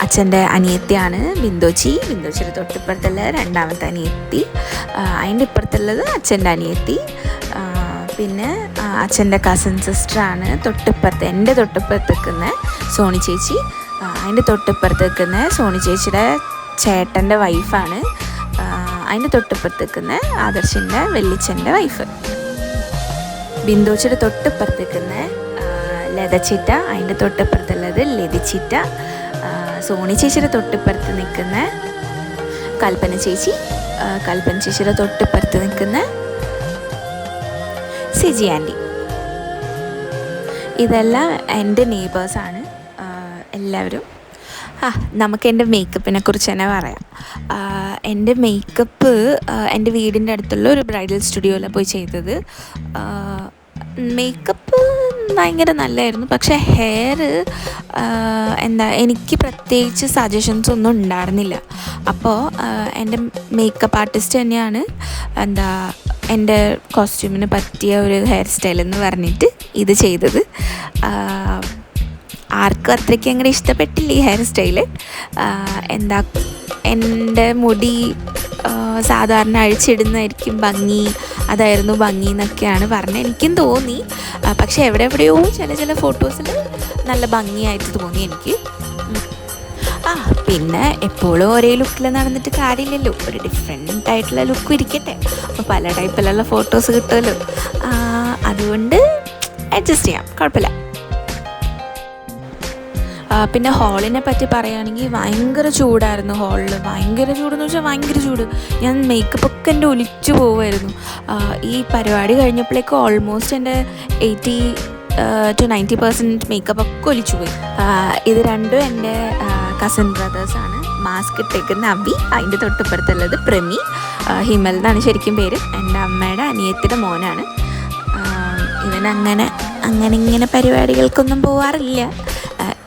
അച്ഛൻ്റെ അനിയത്തിയാണ് ബിന്ദോച്ചിയുടെ തൊട്ടിപ്പുറത്തുള്ള രണ്ടാമത്തെ അനിയത്തി. അതിൻ്റെ ഇപ്പുറത്തുള്ളത് അച്ഛൻ്റെ അനിയത്തി. പിന്നെ അച്ഛൻ്റെ കസിൻ സിസ്റ്ററാണ് എൻ്റെ തൊട്ടിപ്പുറത്ത് നിൽക്കുന്ന സോണി ചേച്ചി. അതിൻ്റെ തൊട്ടിപ്പുറത്ത് നിൽക്കുന്ന സോണി ചേച്ചിയുടെ ചേട്ടൻ്റെ വൈഫാണ്. അതിൻ്റെ തൊട്ടിപ്പുറത്ത് നിൽക്കുന്ന ആദർശിൻ്റെ വെല്ലിച്ചൻ്റെ വൈഫ്. ബിന്ദോച്ചിയുടെ തൊട്ടിപ്പുറത്ത് നിൽക്കുന്ന ലതച്ചിറ്റ, അതിൻ്റെ തൊട്ടിപ്പുറത്തുള്ളത് ലതിച്ചിറ്റ. സോണി ചേച്ചിയുടെ തൊട്ടിപ്പുറത്ത് നിൽക്കുന്ന കൽപ്പന ചേച്ചിയുടെ തൊട്ടിപ്പുറത്ത് നിൽക്കുന്ന സിജി ആൻറ്റി. ഇതെല്ലാം എൻ്റെ നെയ്ബേഴ്സാണ് എല്ലാവരും. നമുക്ക് എൻ്റെ മേക്കപ്പിനെ കുറിച്ച് തന്നെ പറയാം. എൻ്റെ മേക്കപ്പ് എൻ്റെ വീടിൻ്റെ അടുത്തുള്ള ഒരു ബ്രൈഡൽ സ്റ്റുഡിയോയിലാണ് പോയി ചെയ്തത്. മേക്കപ്പ് ഭയങ്കര നല്ലതായിരുന്നു. പക്ഷേ ഹെയർ എനിക്ക് പ്രത്യേകിച്ച് സജഷൻസ് ഒന്നും ഉണ്ടായിരുന്നില്ല. അപ്പോൾ എൻ്റെ മേക്കപ്പ് ആർട്ടിസ്റ്റ് തന്നെയാണ് എൻ്റെ കോസ്റ്റ്യൂമിന് പറ്റിയ ഒരു ഹെയർ സ്റ്റൈൽ എന്ന് പറഞ്ഞിട്ട് ഇത് ചെയ്തത്. ആർക്കും അത്രയ്ക്ക് അങ്ങനെ ഇഷ്ടപ്പെട്ടില്ല ഈ ഹെയർ സ്റ്റൈല്. എൻ്റെ മുടി സാധാരണ അഴിച്ചിടുന്നതായിരിക്കും അതായിരുന്നു ഭംഗി എന്നൊക്കെയാണ് പറഞ്ഞത്. എനിക്കും തോന്നി. പക്ഷെ എവിടെയോ ചില ഫോട്ടോസിൽ നല്ല ഭംഗിയായിട്ട് തോന്നി എനിക്ക്. പിന്നെ എപ്പോഴും ഒരേ ലുക്കിൽ നടന്നിട്ട് കാര്യമില്ലല്ലോ, ഒരു ഡിഫറെൻ്റ് ആയിട്ടുള്ള ലുക്കും ഇരിക്കട്ടെ. അപ്പോൾ പല ടൈപ്പിലുള്ള ഫോട്ടോസ് കിട്ടുമല്ലോ, അതുകൊണ്ട് അഡ്ജസ്റ്റ് ചെയ്യാം, കുഴപ്പമില്ല. പിന്നെ ഹാളിനെ പറ്റി പറയുകയാണെങ്കിൽ ഭയങ്കര ചൂടായിരുന്നു. ഹാളിൽ ഭയങ്കര ചൂടെന്ന് വെച്ചാൽ ഭയങ്കര ചൂട്. ഞാൻ മേക്കപ്പൊക്കെ എൻ്റെ ഒലിച്ചു പോവുമായിരുന്നു. ഈ പരിപാടി കഴിഞ്ഞപ്പോഴേക്കും ഓൾമോസ്റ്റ് എൻ്റെ 80 to 90% മേക്കപ്പൊക്കെ ഒലിച്ചു പോയി. ഇത് രണ്ടും എൻ്റെ കസിൻ ബ്രദേഴ്സാണ്. മാസ്ക് ഇട്ടേക്കുന്ന അബി, അതിൻ്റെ തൊട്ടിപ്പുറത്തുള്ളത് പ്രമി. ഹിമൽ എന്നാണ് ശരിക്കും പേര്. എൻ്റെ അമ്മയുടെ അനിയത്തിയുടെ മോനാണ്. ഇവനങ്ങനെ ഇങ്ങനെ പരിപാടികൾക്കൊന്നും പോവാറില്ല.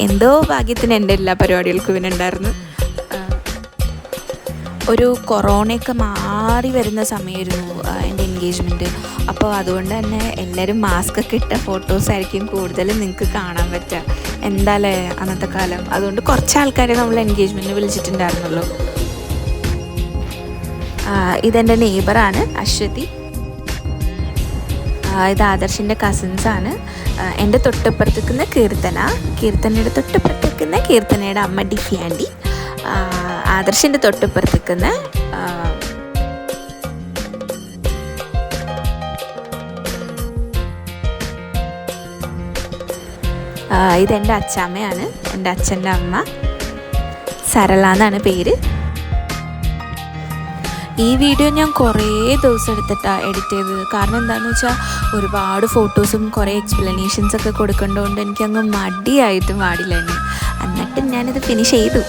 എന്തോ ഭാഗ്യത്തിന് എൻ്റെ എല്ലാ പരിപാടികൾക്കും ഇവനുണ്ടായിരുന്നു. ഒരു കൊറോണയൊക്കെ മാറി വരുന്ന സമയമായിരുന്നു എൻ്റെ എൻഗേജ്മെൻറ്റ്. അപ്പോൾ അതുകൊണ്ട് തന്നെ എല്ലാവരും മാസ്കൊക്കെ ഇട്ട ഫോട്ടോസായിരിക്കും കൂടുതലും നിങ്ങൾക്ക് കാണാൻ പറ്റുക. എന്തായാലേ അന്നത്തെ കാലം. അതുകൊണ്ട് കുറച്ച് ആൾക്കാരെ നമ്മൾ എൻഗേജ്മെൻറ്റിന് വിളിച്ചിട്ടുണ്ടായിരുന്നല്ലോ. ഇതെൻ്റെ നെയ്ബറാണ് അശ്വതി. ഇത് ആദർശിൻ്റെ കസിൻസാണ്. എൻ്റെ തൊട്ടപ്പുറത്തേക്കുന്ന കീർത്തനയുടെ തൊട്ടപ്പുറത്തേക്കുന്ന കീർത്തനയുടെ അമ്മ ഡിഫി ആൻറ്റി. ആദർശിൻ്റെ തൊട്ടപ്പുറത്തേക്കുന്ന ഇതെൻ്റെ അച്ചാമ്മയാണ്. എൻ്റെ അച്ഛൻ്റെ അമ്മ സരള എന്നാണ് പേര്. ഈ വീഡിയോ ഞാൻ കുറേ ദിവസം എടുത്തിട്ടാണ് എഡിറ്റ് ചെയ്തത്. കാരണം എന്താണെന്ന് വെച്ചാൽ ഒരുപാട് ഫോട്ടോസും കുറേ എക്സ്പ്ലനേഷൻസൊക്കെ കൊടുക്കേണ്ടതുകൊണ്ട് എനിക്കങ്ങ് മടിയായിട്ടും പാടില്ല തന്നെ. എന്നിട്ടും ഞാനിത് ഫിനിഷ് ചെയ്തു.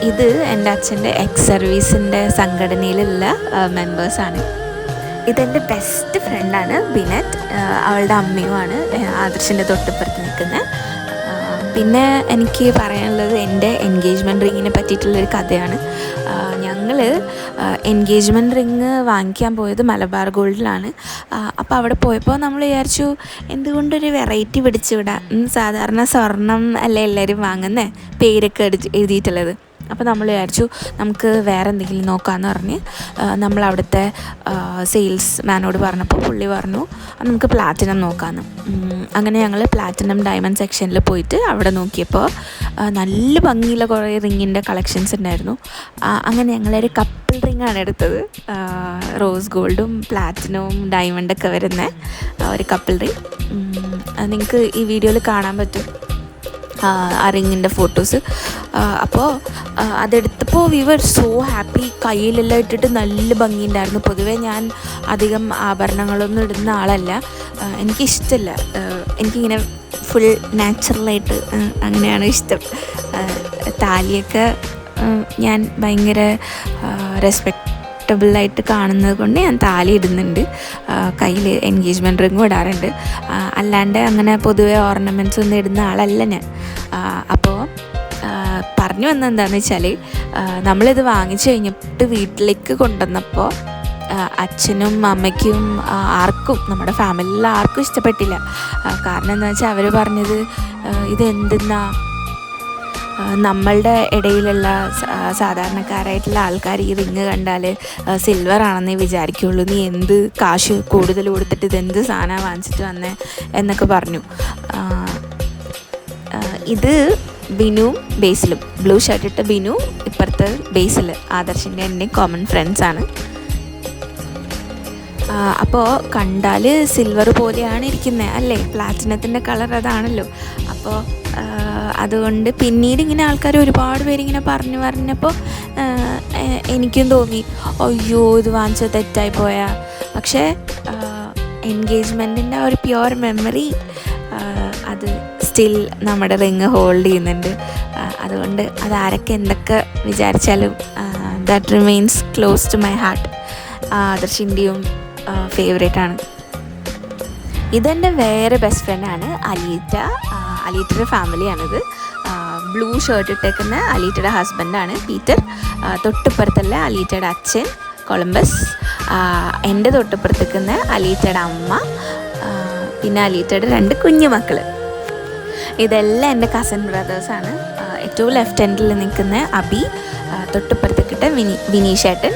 ഇത് എൻ്റെ അച്ഛൻ്റെ എക്സ് സർവീസിൻ്റെ സംഘടനയിലുള്ള മെമ്പേഴ്സാണ്. ഇതെൻ്റെ ബെസ്റ്റ് ഫ്രണ്ടാണ് ബിനറ്റ്. അവളുടെ അമ്മയുമാണ് ആദർശിൻ്റെ തൊട്ടിപ്പുറത്ത് നിൽക്കുന്നത്. പിന്നെ എനിക്ക് പറയാനുള്ളത് എൻ്റെ എൻഗേജ്മെൻറ്റ് റിങ്ങിനെ പറ്റിയിട്ടുള്ളൊരു കഥയാണ്. ഞങ്ങൾ എൻഗേജ്മെൻറ്റ് റിങ് വാങ്ങിക്കാൻ പോയത് മലബാർ ഗോൾഡിലാണ്. അപ്പോൾ അവിടെ പോയപ്പോൾ നമ്മൾ വിചാരിച്ചു എന്തുകൊണ്ടൊരു വെറൈറ്റി പിടിച്ചുവിടാം. സാധാരണ സ്വർണം അല്ലേ എല്ലാവരും വാങ്ങുന്നത്, പേരൊക്കെ എഴുതിയിട്ടുള്ളത്. അപ്പോൾ നമ്മൾ വിചാരിച്ചു നമുക്ക് വേറെ എന്തെങ്കിലും നോക്കാമെന്ന് പറഞ്ഞ് നമ്മൾ അവിടുത്തെ സെയിൽസ് മാനോട് പറഞ്ഞപ്പോൾ പുള്ളി പറഞ്ഞു നമുക്ക് പ്ലാറ്റിനം നോക്കാമെന്ന്. അങ്ങനെ ഞങ്ങൾ പ്ലാറ്റിനം ഡയമണ്ട് സെക്ഷനിൽ പോയിട്ട് അവിടെ നോക്കിയപ്പോൾ നല്ല ഭംഗിയുള്ള കുറേ റിങ്ങിൻ്റെ കളക്ഷൻസ് ഉണ്ടായിരുന്നു. അങ്ങനെ ഞങ്ങളൊരു കപ്പിൾ റിങ്ങാണ് എടുത്തത്. റോസ് ഗോൾഡും പ്ലാറ്റിനവും ഡയമണ്ടൊക്കെ വരുന്ന ഒരു കപ്പിൾ റിങ്. നിങ്ങൾക്ക് ഈ വീഡിയോയിൽ കാണാൻ പറ്റും ആ റിങ്ങിൻ്റെ ഫോട്ടോസ്. അപ്പോൾ അതെടുത്തപ്പോൾ വി വർ സോ ഹാപ്പി. കയ്യിലെല്ലാം ഇട്ടിട്ട് നല്ല ഭംഗിയുണ്ടായിരുന്നു. പൊതുവേ ഞാൻ അധികം ആഭരണങ്ങളൊന്നും ഇടുന്ന ആളല്ല. എനിക്കിഷ്ടമല്ല. എനിക്കിങ്ങനെ ഫുൾ നാച്ചുറലായിട്ട് അങ്ങനെയാണ് ഇഷ്ടം. താലിയൊക്കെ ഞാൻ ഭയങ്കര റെസ്പെക്റ്റബിളായിട്ട് കാണുന്നത് കൊണ്ട് ഞാൻ താലി ഇടുന്നുണ്ട്. കയ്യിൽ എൻഗേജ്മെൻറ്റ് റിങ്ങും ഇടാറുണ്ട്. അല്ലാണ്ട് അങ്ങനെ പൊതുവെ ഓർണമെൻറ്റ്സ് ഒന്നും ഇടുന്ന ആളല്ല ഞാൻ. അപ്പോൾ പറഞ്ഞു വന്നത് എന്താണെന്ന് വെച്ചാൽ നമ്മളിത് വാങ്ങിച്ചു കഴിഞ്ഞിട്ട് വീട്ടിലേക്ക് കൊണ്ടുവന്നപ്പോൾ അച്ഛനും അമ്മയ്ക്കും ആർക്കും, നമ്മുടെ ഫാമിലിയിൽ ആർക്കും ഇഷ്ടപ്പെട്ടില്ല. കാരണം എന്താണെന്ന് വെച്ചാൽ അവർ പറഞ്ഞത് ഇതെന്തെന്നാ, നമ്മളുടെ ഇടയിലുള്ള സാധാരണക്കാരായിട്ടുള്ള ആൾക്കാർ ഈ റിങ് കണ്ടാൽ സിൽവർ ആണെന്നേ വിചാരിക്കുള്ളൂ, നീ എന്ത് കാശ് കൂടുതൽ കൊടുത്തിട്ട് ഇതെന്ത് സാധനമാണ് വാങ്ങിച്ചിട്ട് വന്നേ എന്നൊക്കെ പറഞ്ഞു. ഇത് ബിനുവും ബേസിലും, ബ്ലൂ ഷർട്ടിട്ട ബിനു ഇപ്പുറത്തെ ബേസിൽ ആദർശിൻ്റെ എൻ്റെ കോമൺ ഫ്രണ്ട്സാണ്. അപ്പോൾ കണ്ടാൽ സിൽവർ പോലെയാണ് ഇരിക്കുന്നത് അല്ലേ, പ്ലാറ്റിനത്തിൻ്റെ കളർ അതാണല്ലോ. അപ്പോൾ അതുകൊണ്ട് പിന്നീട് ഇങ്ങനെ ആൾക്കാർ ഒരുപാട് പേരിങ്ങനെ പറഞ്ഞപ്പോൾ എനിക്കും തോന്നി അയ്യോ ഇത് വാങ്ങിച്ചത് തെറ്റായി പോയാ. പക്ഷേ എൻഗേജ്മെൻറ്റിൻ്റെ ഒരു പ്യുവർ മെമ്മറി അത് സ്റ്റിൽ നമ്മുടെ റിങ് ഹോൾഡ് ചെയ്യുന്നുണ്ട്. അതുകൊണ്ട് അതാരൊക്കെ എന്തൊക്കെ വിചാരിച്ചാലും that remains close to my heart. ആദർശിൻ്റെയും ഫേവറേറ്റാണ്. ഇതെൻ്റെ വേറെ ബെസ്റ്റ് ഫ്രണ്ടാണ് അലീറ്റ. അലീറ്റയുടെ ഫാമിലിയാണിത്. ബ്ലൂ ഷർട്ട് ഇട്ടേക്കുന്ന അലീറ്റയുടെ ഹസ്ബൻഡാണ് പീറ്റർ. തൊട്ടിപ്പുറത്തുള്ള അലീറ്റയുടെ അച്ഛൻ കൊളംബസ്. എൻ്റെ തൊട്ടിപ്പുറത്തേക്കുന്ന അലീറ്റയുടെ അമ്മ, പിന്നെ അലീറ്റയുടെ 2 കുഞ്ഞു മക്കൾ. ഇതെല്ലാം എൻ്റെ കസിൻ ബ്രദേഴ്സാണ്. ഏറ്റവും ലെഫ്റ്റ് ഹാൻഡിൽ നിൽക്കുന്ന അബി, തൊട്ടിപ്പുറത്തേക്കിട്ട വിനീഷേട്ടൻ,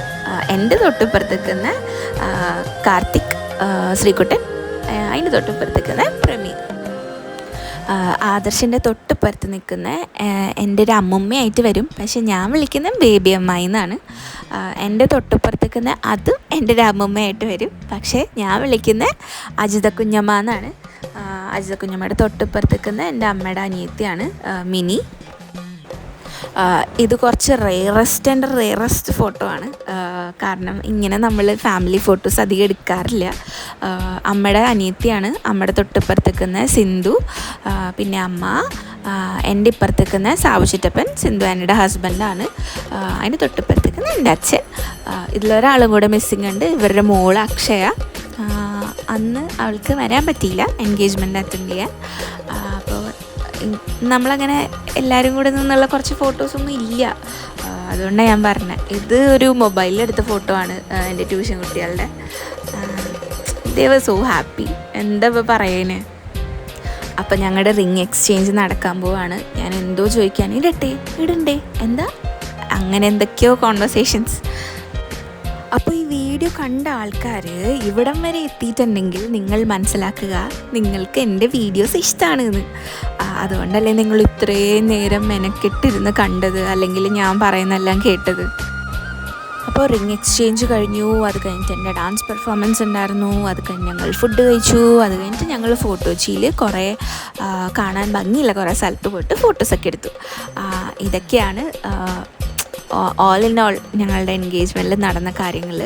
എൻ്റെ തൊട്ടിപ്പുറത്തേക്കുന്ന കാർത്തിക് ശ്രീകുട്ടൻ, അതിൻ്റെ തൊട്ടിപ്പുറത്തേക്കുന്ന പ്രമീ. ആദർശിൻ്റെ തൊട്ടിപ്പുറത്ത് നിൽക്കുന്ന എൻ്റെ ഒരു അമ്മുമ്മയായിട്ട് വരും, പക്ഷെ ഞാൻ വിളിക്കുന്ന ബേബി അമ്മായി എന്നാണ്. എൻ്റെ തൊട്ടിപ്പുറത്ത് നിൽക്കുന്ന അതും എൻ്റെ ഒരു അമ്മുമ്മയായിട്ട് വരും, പക്ഷേ ഞാൻ വിളിക്കുന്ന അജിത കുഞ്ഞമ്മ എന്നാണ്. അജിത കുഞ്ഞമ്മയുടെ തൊട്ടിപ്പുറത്ത് നിൽക്കുന്ന എൻ്റെ അമ്മയുടെ അനിയത്തിയാണ് മിനി. ഇത് കുറച്ച് റെയറസ്റ്റ് ഫോട്ടോ ആണ്. കാരണം ഇങ്ങനെ നമ്മൾ ഫാമിലി ഫോട്ടോസ് അധികം എടുക്കാറില്ല. അമ്മയുടെ അനിയത്തിയാണ്, അമ്മയുടെ തൊട്ടിപ്പുറത്ത് നിൽക്കുന്ന സിന്ധു, പിന്നെ അമ്മ, എൻ്റെ ഇപ്പുറത്ത് നിൽക്കുന്ന സാവു ചിറ്റപ്പൻ സിന്ധു ആൻ്റിയുടെ ഹസ്ബൻഡാണ്, അതിൻ്റെ തൊട്ടിപ്പുറത്ത് നിൽക്കുന്ന എൻ്റെ അച്ഛൻ. ഇതിലൊരാളും കൂടെ മിസ്സിങ് ഉണ്ട്, ഇവരുടെ മോള് അക്ഷയ. അന്ന് അവൾക്ക് വരാൻ പറ്റിയില്ല എൻഗേജ്മെൻ്റ് അറ്റൻഡ് ചെയ്യാൻ. അപ്പോൾ നമ്മളങ്ങനെ എല്ലാവരും കൂടെ നിന്നുള്ള കുറച്ച് ഫോട്ടോസൊന്നും ഇല്ല. അതുകൊണ്ടാണ് ഞാൻ പറഞ്ഞത്. ഇത് ഒരു മൊബൈലിലെടുത്ത ഫോട്ടോ ആണ് എൻ്റെ ട്യൂഷൻ കുട്ടികളുടെ. ദേ വർ സോ ഹാപ്പി. എന്താ ഇപ്പോൾ പറയുന്നത്. അപ്പം ഞങ്ങളുടെ റിങ് എക്സ്ചേഞ്ച് നടക്കാൻ പോവാണ്. ഞാൻ എന്തോ ചോദിക്കാൻ, ഇടണ്ടേ എന്താ അങ്ങനെ എന്തൊക്കെയോ കോൺവെർസേഷൻസ്. അപ്പോൾ ഈ വീഡിയോ കണ്ട ആൾക്കാർ ഇവിടം വരെ എത്തിയിട്ടുണ്ടെങ്കിൽ നിങ്ങൾ മനസ്സിലാക്കുക, നിങ്ങൾക്ക് എൻ്റെ വീഡിയോസ് ഇഷ്ടമാണെന്ന്. അതുകൊണ്ടല്ലേ നിങ്ങൾ ഇത്രയും നേരം മെനക്കെട്ടിരുന്ന് കണ്ടത്, അല്ലെങ്കിൽ ഞാൻ പറയുന്നതെല്ലാം കേട്ടത്. അപ്പോൾ റിങ് എക്സ്ചേഞ്ച് കഴിഞ്ഞു. അത് കഴിഞ്ഞിട്ട് എൻ്റെ ഡാൻസ് പെർഫോമൻസ് ഉണ്ടായിരുന്നു. അത് കഴിഞ്ഞ് ഞങ്ങൾ ഫുഡ് കഴിച്ചു. അത് കഴിഞ്ഞിട്ട് ഞങ്ങൾ ഫോട്ടോച്ചിയിൽ കുറേ കാണാൻ ഭംഗിയില്ല കുറേ സ്ഥലത്ത് പോയിട്ട് ഫോട്ടോസൊക്കെ എടുത്തു. ഇതൊക്കെയാണ് ഓൾ ഇൻ ഓൾ ഞങ്ങളുടെ എൻഗേജ്മെൻറ്റിൽ നടന്ന കാര്യങ്ങൾ.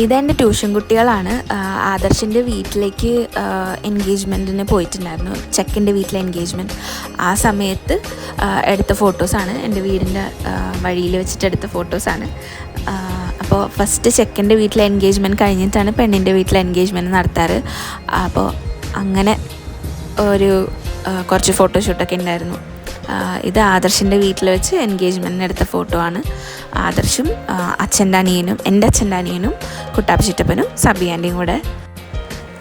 ഇതെൻ്റെ ട്യൂഷൻ കുട്ടികളാണ്. ആദർശിൻ്റെ വീട്ടിലേക്ക് എൻഗേജ്മെൻറ്റിന് പോയിട്ടുണ്ടായിരുന്നു, ചെക്കൻ്റെ വീട്ടിലെ എൻഗേജ്മെൻറ്റ്. ആ സമയത്ത് എടുത്ത ഫോട്ടോസാണ്, എൻ്റെ വീടിൻ്റെ വഴിയിൽ വെച്ചിട്ട് എടുത്ത ഫോട്ടോസാണ്. അപ്പോൾ ഫസ്റ്റ് ചെക്കൻ്റെ വീട്ടിലെ എൻഗേജ്മെൻറ്റ് കഴിഞ്ഞിട്ടാണ് പെണ്ണിൻ്റെ വീട്ടിലെ എൻഗേജ്മെൻറ്റ് നടത്താറ്. അപ്പോൾ അങ്ങനെ ഒരു കുറച്ച് ഫോട്ടോഷൂട്ടൊക്കെ ഉണ്ടായിരുന്നു. ഇത് ആദർശിൻ്റെ വീട്ടിൽ വെച്ച് എൻഗേജ്മെൻറ്റിന് എടുത്ത ഫോട്ടോ ആണ്. ആദർശും അച്ഛൻ്റെ അനിയനും, എൻ്റെ അച്ഛൻ്റെ അനിയനും, കുട്ടാപ്പി ചിറ്റപ്പനും, സബി ആൻ്റിയും കൂടെ.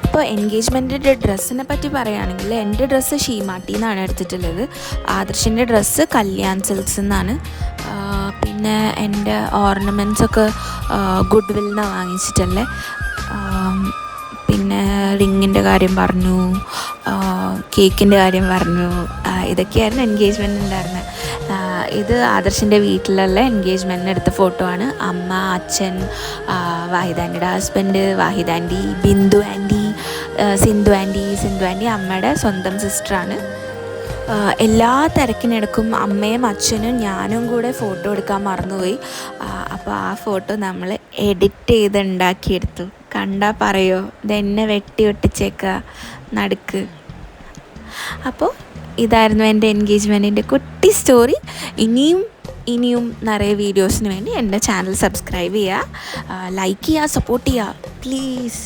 അപ്പോൾ എൻഗേജ്മെൻറ്റിൻ്റെ ഡ്രസ്സിനെ പറ്റി പറയുകയാണെങ്കിൽ എൻ്റെ ഡ്രസ്സ് ഷീമാട്ടി എന്നാണ് എടുത്തിട്ടുള്ളത്. ആദർശിൻ്റെ ഡ്രസ്സ് കല്യാൺ സിൽക്സ് എന്നാണ്. പിന്നെ എൻ്റെ ഓർണമെൻറ്റ്സൊക്കെ ഗുഡ് വിൽ നിന്നാണ് വാങ്ങിച്ചിട്ടല്ലേ. പിന്നെ റിങ്ങിൻ്റെ കാര്യം പറഞ്ഞു, കേക്കിൻ്റെ കാര്യം പറഞ്ഞു. ഇതൊക്കെയായിരുന്നു എൻഗേജ്മെൻറ്റ് ഉണ്ടായിരുന്നത്. ഇത് ആദർശിൻ്റെ വീട്ടിലുള്ള എൻഗേജ്മെൻറ്റിന് എടുത്ത ഫോട്ടോ ആണ്. അമ്മ, അച്ഛൻ, വാഹിദ ആൻ്റിയുടെ husband, Wahida aunty, Bindu aunty, Sindhu aunty അമ്മയുടെ സ്വന്തം സിസ്റ്ററാണ്. എല്ലാ തിരക്കിനിടക്കും അമ്മയും അച്ഛനും ഞാനും കൂടെ ഫോട്ടോ എടുക്കാൻ മറന്നുപോയി. അപ്പോൾ ആ ഫോട്ടോ നമ്മൾ എഡിറ്റ് ചെയ്ത് ഉണ്ടാക്കിയെടുത്തു. കണ്ടാൽ പറയോ ഇതെന്നെ വെട്ടി ഒട്ടിച്ചേക്കുക നടുക്ക്. അപ്പോൾ ഇതായിരുന്നു എൻ്റെ എൻഗേജ്മെൻറ്റിൻ്റെ കുട്ടി സ്റ്റോറി. ഇനിയും നിറയെ വീഡിയോസിന് വേണ്ടി എൻ്റെ ചാനൽ സബ്സ്ക്രൈബ് ചെയ്യുക, ലൈക്ക് ചെയ്യുക, സപ്പോർട്ട് ചെയ്യുക പ്ലീസ്.